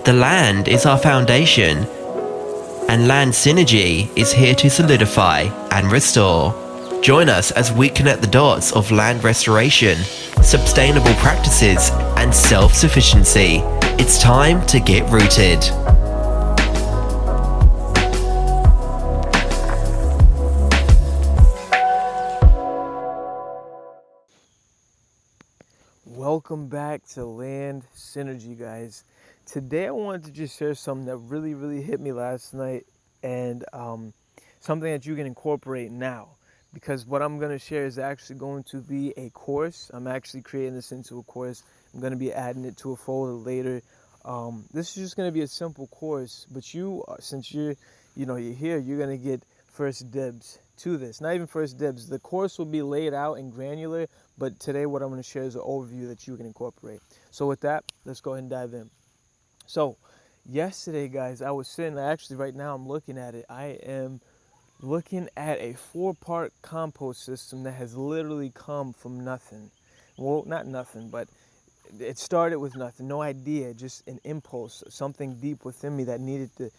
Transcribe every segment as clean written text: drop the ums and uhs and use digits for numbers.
The land is our foundation, and land synergy is here to solidify and restore. Join us as we connect the dots of land restoration, sustainable practices, and self-sufficiency. It's time to get rooted. Welcome back to Land Synergy, guys. Today I wanted to just share something that really hit me last night, and something that you can incorporate now, because what I'm going to share is actually going to be a course. I'm actually creating this into a course. I'm going to be adding it to a folder later. This is just going to be a simple course, but since you're here, you're going to get first dibs to this. Not even first dibs. The course will be laid out in granular, but today what I'm going to share is an overview that you can incorporate. So with that, let's go ahead and dive in. So yesterday, guys, I was sitting, actually right now I'm looking at it. I am looking at a 4-part compost system that has literally come from nothing. Well, not nothing, but it started with nothing, no idea, just an impulse, something deep within me that needed to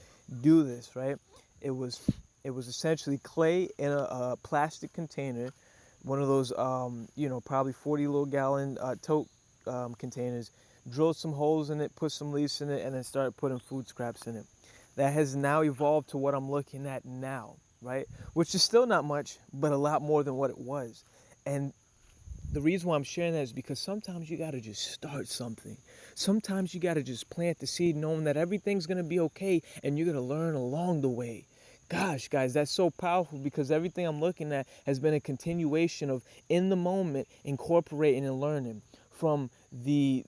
do this, right? It was essentially clay in a plastic container, one of those, probably 40 little gallon tote containers. Drilled some holes in it, put some leaves in it, and then started putting food scraps in it. That has now evolved to what I'm looking at now, right? Which is still not much, but a lot more than what it was. And the reason why I'm sharing that is because sometimes you got to just start something. Sometimes you got to just plant the seed knowing that everything's going to be okay and you're going to learn along the way. Gosh, guys, that's so powerful, because everything I'm looking at has been a continuation of, in the moment, incorporating and learning. From the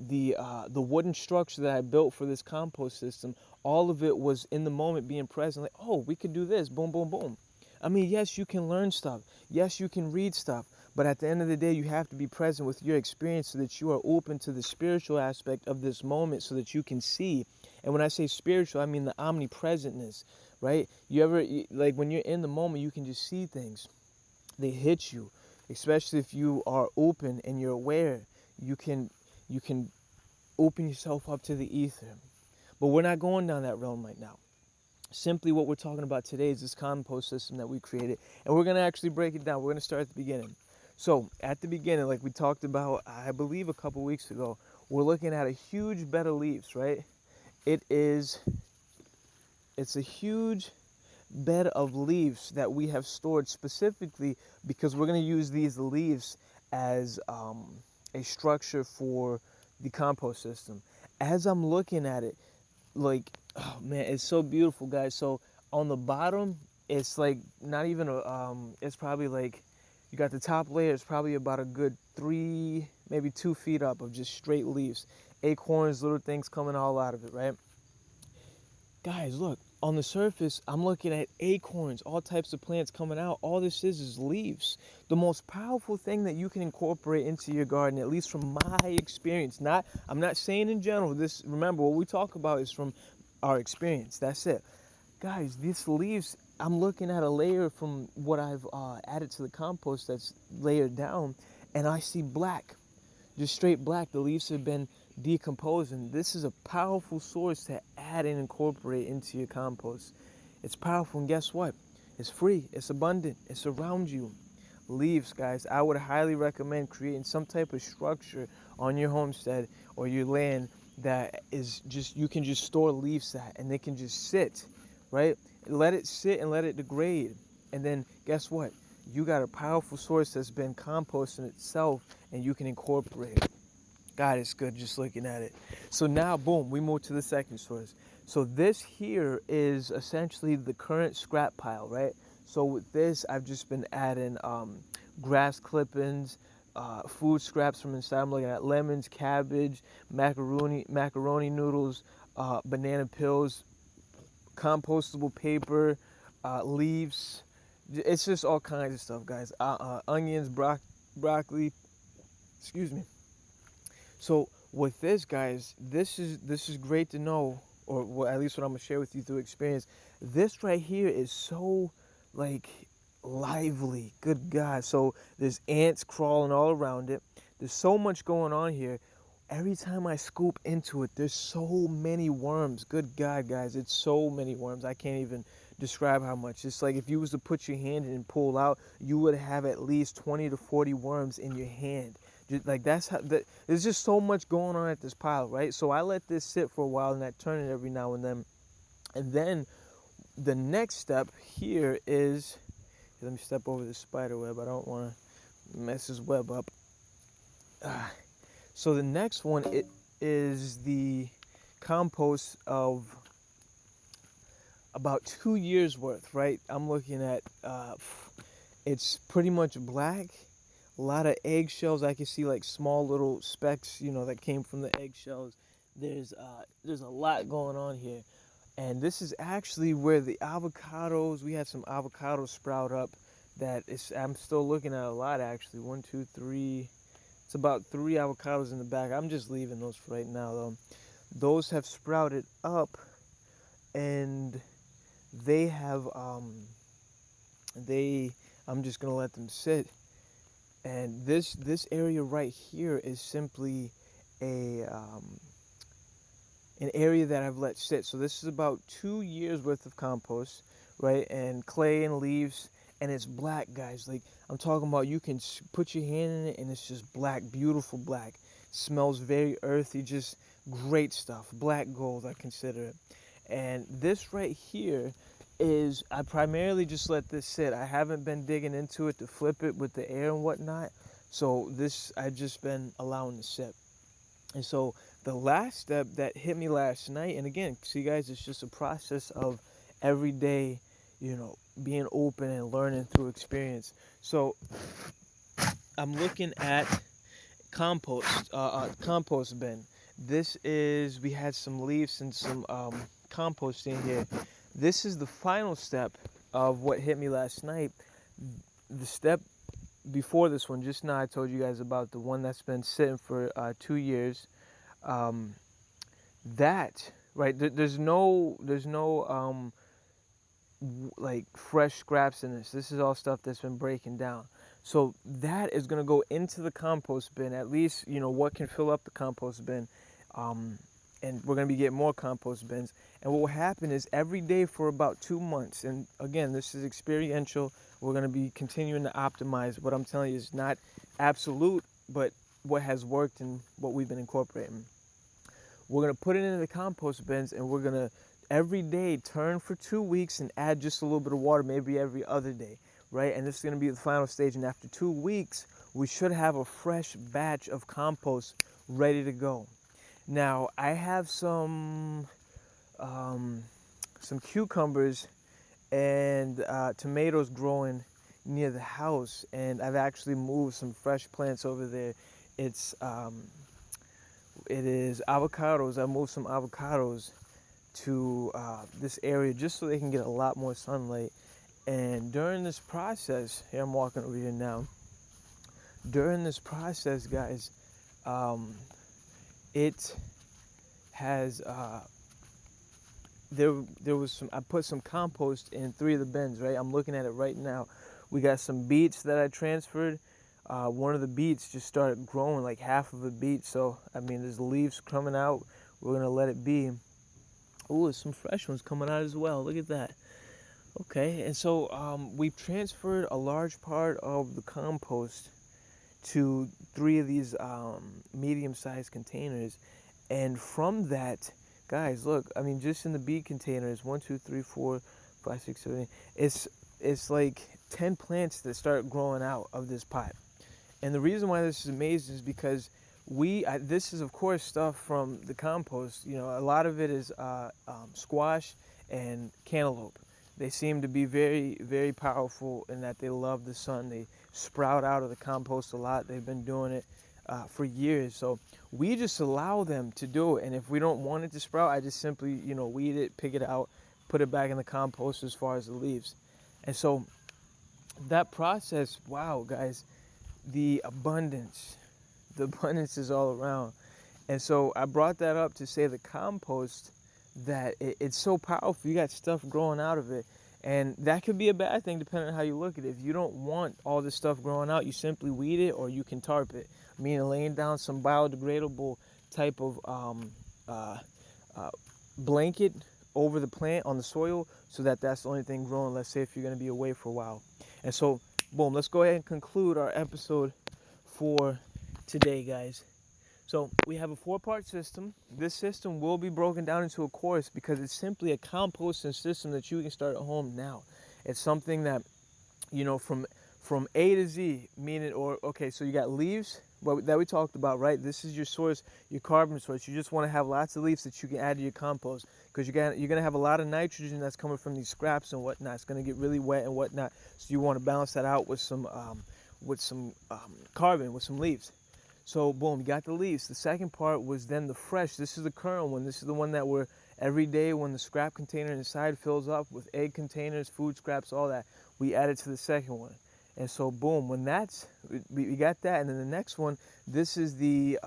wooden structure that I built for this compost system, all of it was in the moment, being present. Like, oh, we could do this, boom, boom, boom. I mean, yes, you can learn stuff. Yes, you can read stuff. But at the end of the day, you have to be present with your experience so that you are open to the spiritual aspect of this moment so that you can see. And when I say spiritual, I mean the omnipresentness, right? Like when you're in the moment, you can just see things. They hit you, especially if you are open and you're aware. You can open yourself up to the ether. But we're not going down that realm right now. Simply what we're talking about today is this compost system that we created. And we're going to actually break it down. We're going to start at the beginning. So at the beginning, like we talked about, I believe a couple weeks ago, we're looking at a huge bed of leaves, right? It's a huge bed of leaves that we have stored specifically because we're going to use these leaves as a structure for the compost system. As I'm looking at it, like, oh man, it's so beautiful, guys. So on the bottom, it's like not even it's probably like, you got the top layer, it's probably about a good 3, maybe 2 feet up of just straight leaves, acorns, little things coming all out of it, right? Guys, look, on the surface, I'm looking at acorns, all types of plants coming out. All this is leaves. The most powerful thing that you can incorporate into your garden, at least from my experience, I'm not saying in general, remember, what we talk about is from our experience. That's it. Guys, these leaves, I'm looking at a layer from what I've added to the compost that's layered down, and I see black, just straight black. The leaves have been decomposing. This is a powerful source to add and incorporate into your compost. It's powerful, and guess what? It's free, it's abundant, it's around you. Leaves, guys, I would highly recommend creating some type of structure on your homestead or your land that is just, you can just store leaves at, and they can just sit, right? Let it sit and let it degrade. And then guess what? You got a powerful source that's been composting itself, and you can incorporate it. God, it's good just looking at it. So now, boom, we move to the second source. So this here is essentially the current scrap pile, right? So with this, I've just been adding grass clippings, food scraps from inside. I'm looking at lemons, cabbage, macaroni noodles, banana peels, compostable paper, leaves. It's just all kinds of stuff, guys. Onions, broccoli, excuse me. So with this, guys, this is great to know, or at least what I'm gonna share with you through experience. This right here is so like lively. Good God! So there's ants crawling all around it. There's so much going on here. every time I scoop into it, there's so many worms. Good God, guys, it's so many worms. I can't even describe how much. It's like if you was to put your hand in and pull out, you would have at least 20 to 40 worms in your hand. Just like that's how there's just so much going on at this pile, right? So I let this sit for a while and I turn it every now and then. And then the next step here is, let me step over the spider web. I don't want to mess his web up. So the next one is the compost of about 2 years worth, right? I'm looking at, it's pretty much black. A lot of eggshells. I can see like small little specks, that came from the eggshells. There's a lot going on here. And this is actually where the avocados, we had some avocados sprout up I'm still looking at a lot actually. 1, 2, 3. It's about 3 avocados in the back. I'm just leaving those for right now though. Those have sprouted up and they have, I'm just gonna let them sit. And this area right here is simply a, an area that I've let sit. So this is about 2 years worth of compost, right? And clay and leaves, and it's black, guys. Like I'm talking about, you can put your hand in it and it's just black, beautiful black. Smells very earthy, just great stuff. Black gold, I consider it. And this right here is, I primarily just let this sit. I haven't been digging into it to flip it with the air and whatnot. So this, I've just been allowing to sit. And so the last step that hit me last night, and again, see guys, it's just a process of every day, being open and learning through experience. So I'm looking at compost bin. This is, we had some leaves and some compost in here. This is the final step of what hit me last night. The step before this one, just now I told you guys about the one that's been sitting for 2 years. That, right, there's no like fresh scraps in this. This is all stuff that's been breaking down. So that is going to go into the compost bin, at least, what can fill up the compost bin. And we're going to be getting more compost bins. And what will happen is every day for about 2 months, and again, this is experiential, we're going to be continuing to optimize. What I'm telling you is not absolute, but what has worked and what we've been incorporating. We're going to put it into the compost bins, and we're going to every day turn for 2 weeks and add just a little bit of water, maybe every other day, right? And this is going to be the final stage. And after 2 weeks, we should have a fresh batch of compost ready to go. Now, I have some cucumbers and tomatoes growing near the house, and I've actually moved some fresh plants over there. It is avocados. I moved some avocados to this area just so they can get a lot more sunlight. And during this process, here I'm walking over here now. During this process, guys, it has there was some, I put some compost in 3 of the bins, right? I'm looking at it right now. We got some beets that I transferred. One of the beets just started growing, like half of a beet. So I mean, there's leaves coming out. We're gonna let it be. Oh, there's some fresh ones coming out as well. Look at that. Okay, and so we've transferred a large part of the compost to 3 of these medium-sized containers. And from that, guys, look, I mean, just in the beet containers, 1, 2, 3, 4, 5, 6, 7, 8, it's like 10 plants that start growing out of this pot. And the reason why this is amazing is because this is of course stuff from the compost. A lot of it is squash and cantaloupe. They seem to be very, very powerful in that they love the sun. They sprout out of the compost a lot. They've been doing it for years. So we just allow them to do it. And if we don't want it to sprout, I just simply, weed it, pick it out, put it back in the compost as far as the leaves. And so that process, wow, guys, the abundance is all around. And so I brought that up to say the compost, that it's so powerful. You got stuff growing out of it, and that could be a bad thing depending on how you look at it. If you don't want all this stuff growing out, you simply weed it, or you can tarp it, meaning laying down some biodegradable type of uh, blanket over the plant on the soil, so that that's the only thing growing. Let's say if you're going to be away for a while. And so, boom, let's go ahead and conclude our episode for today, guys. So we have a 4-part system. This system will be broken down into a course because it's simply a composting system that you can start at home now. It's something that, from A to Z, meaning, or okay, so you got leaves that we talked about, right? This is your source, your carbon source. You just want to have lots of leaves that you can add to your compost, because you're gonna have a lot of nitrogen that's coming from these scraps and whatnot. It's gonna get really wet and whatnot. So you want to balance that out with some carbon, with some leaves. So boom, you got the leaves. The second part was then the fresh. This is the current one. This is the one that we're every day when the scrap container inside fills up with egg containers, food scraps, all that, we add it to the second one. And so boom, when we got that, and then the next one, this is the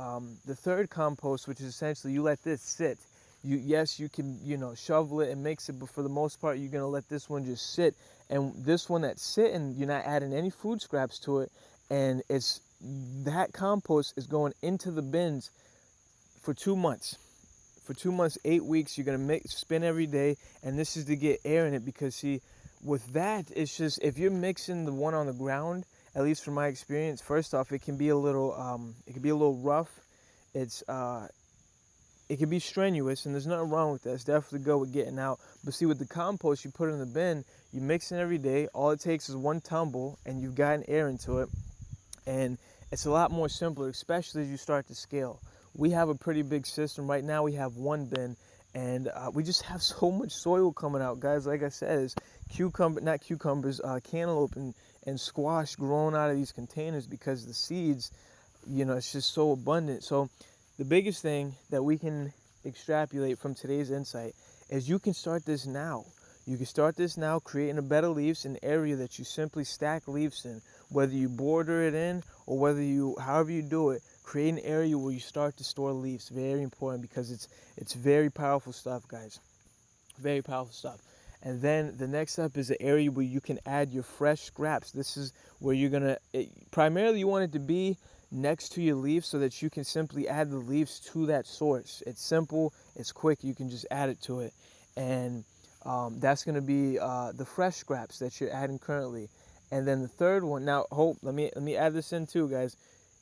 third compost, which is essentially you let this sit. Yes, you can shovel it and mix it, but for the most part you're gonna let this one just sit. And this one that's sitting, you're not adding any food scraps to it, and that compost is going into the bins for 2 months. For 2 months, 8 weeks, you're gonna spin every day, and this is to get air in it, because see, with that, it's just, if you're mixing the one on the ground, at least from my experience, first off, it can be a little rough. It can be strenuous, and there's nothing wrong with that. It's definitely good with getting out. But see, with the compost, you put it in the bin, you mix it every day. All it takes is one tumble, and you've gotten air into it, and it's a lot more simpler, especially as you start to scale. We have a pretty big system right now. We have one bin, and we just have so much soil coming out, guys. Like I said, it's cantaloupe and squash growing out of these containers, because the seeds, it's just so abundant. So the biggest thing that we can extrapolate from today's insight is you can start this now. You can start this now, creating a bed of leaves, an area that you simply stack leaves in. Whether you border it in or however you do it, create an area where you start to store leaves. Very important, because it's very powerful stuff, guys. Very powerful stuff. And then the next step is an area where you can add your fresh scraps. This is where primarily you want it to be next to your leaves, so that you can simply add the leaves to that source. It's simple, it's quick, you can just add it to it. And that's going to be the fresh scraps that you're adding currently. And then the third one, now let me add this in too, guys.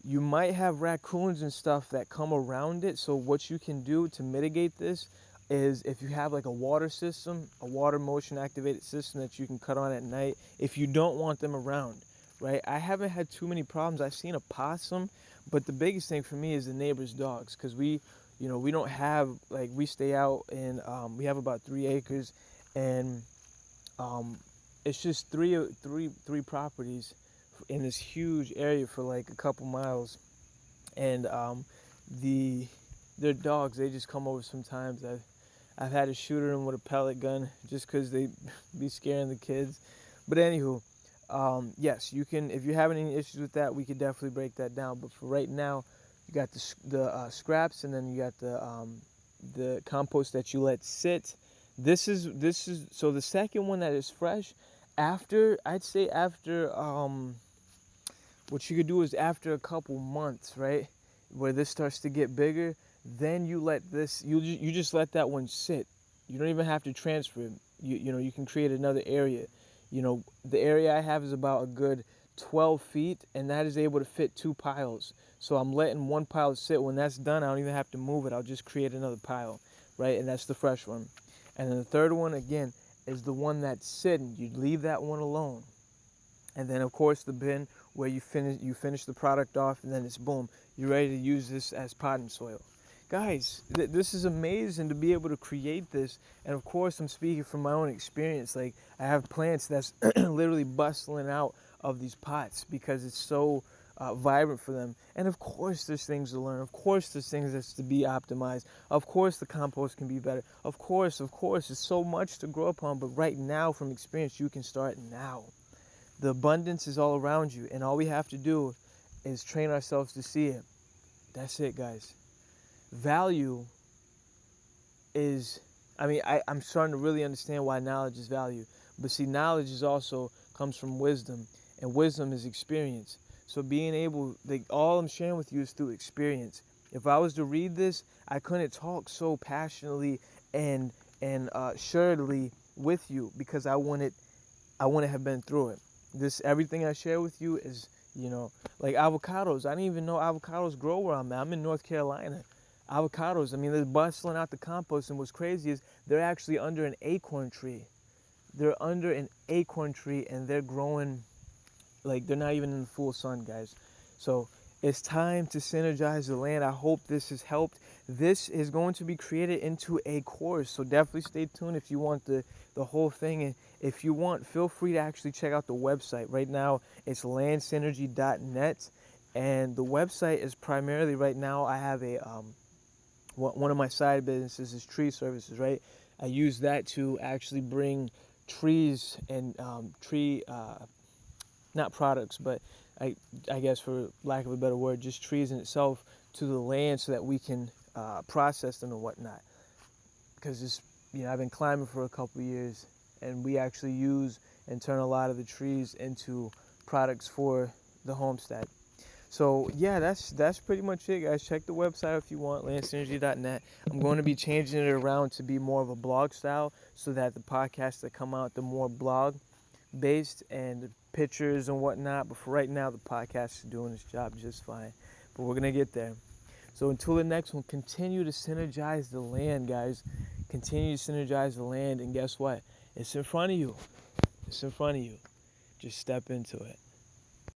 You might have raccoons and stuff that come around it, so what you can do to mitigate this is, if you have like a water system, a water motion activated system that you can cut on at night, if you don't want them around, right? I haven't had too many problems. I've seen a possum, but the biggest thing for me is the neighbor's dogs, because we don't have, like, we stay out, and we have about 3 acres, and it's just three properties in this huge area for like a couple miles, and their dogs, they just come over sometimes. I've had to shoot them with a pellet gun just because they be scaring the kids. But anywho, yes, you can, if you're having any issues with that, we could definitely break that down. But for right now, you got the scraps, and then you got the compost that you let sit. This is so the second one that is fresh, I'd say after what you could do is after a couple months, right, where this starts to get bigger, then you just let that one sit. You don't even have to transfer it. You can create another area. The area I have is about a good 12 feet, and that is able to fit 2 piles. So I'm letting one pile sit. When that's done, I don't even have to move it. I'll just create another pile, right? And that's the fresh one. And then the third one, again, is the one that's sitting. You leave that one alone. And then, of course, the bin where you finish the product off, and then it's boom, you're ready to use this as potting soil. Guys, this is amazing to be able to create this. And of course, I'm speaking from my own experience. Like, I have plants that's literally bustling out of these pots because it's so vibrant for them. And of course, there's things to learn. Of course, there's things that's to be optimized. Of course, the compost can be better. Of course, there's so much to grow upon. But right now, from experience, you can start now. The abundance is all around you, and all we have to do is train ourselves to see it. That's it, guys. Value is, I'm starting to really understand why knowledge is value. But see, knowledge is also comes from wisdom, and wisdom is experience. So being able, all I'm sharing with you is through experience. If I was to read this, I couldn't talk so passionately and assuredly with you, because I wouldn't have been through it. This everything I share with you is, like avocados. I didn't even know avocados grow where I'm at. I'm in North Carolina. Avocados, I mean, they're bustling out the compost, and what's crazy is they're actually under an acorn tree. They're under an acorn tree, and they're growing like they're not even in the full sun, guys. So it's time to synergize the land. I hope this has helped. This is going to be created into a course, so definitely stay tuned if you want the whole thing. And if you want, feel free to actually check out the website. Right now it's landsynergy.net, and the website is primarily, right now I have a one of my side businesses is tree services, right? I use that to actually bring trees and tree not products, but I guess for lack of a better word, just trees in itself to the land so that we can process them and whatnot. Because I've been climbing for a couple of years, and we actually use and turn a lot of the trees into products for the homestead. So yeah, that's pretty much it, guys. Check the website if you want, landsynergy.net. I'm going to be changing it around to be more of a blog style, so that the podcasts that come out, the more blog based and pictures and whatnot. But for right now, the podcast is doing its job just fine. But we're gonna get there. So until the next one, continue to synergize the land, guys. Continue to synergize the land, and guess what? It's in front of you. It's in front of you. Just step into it.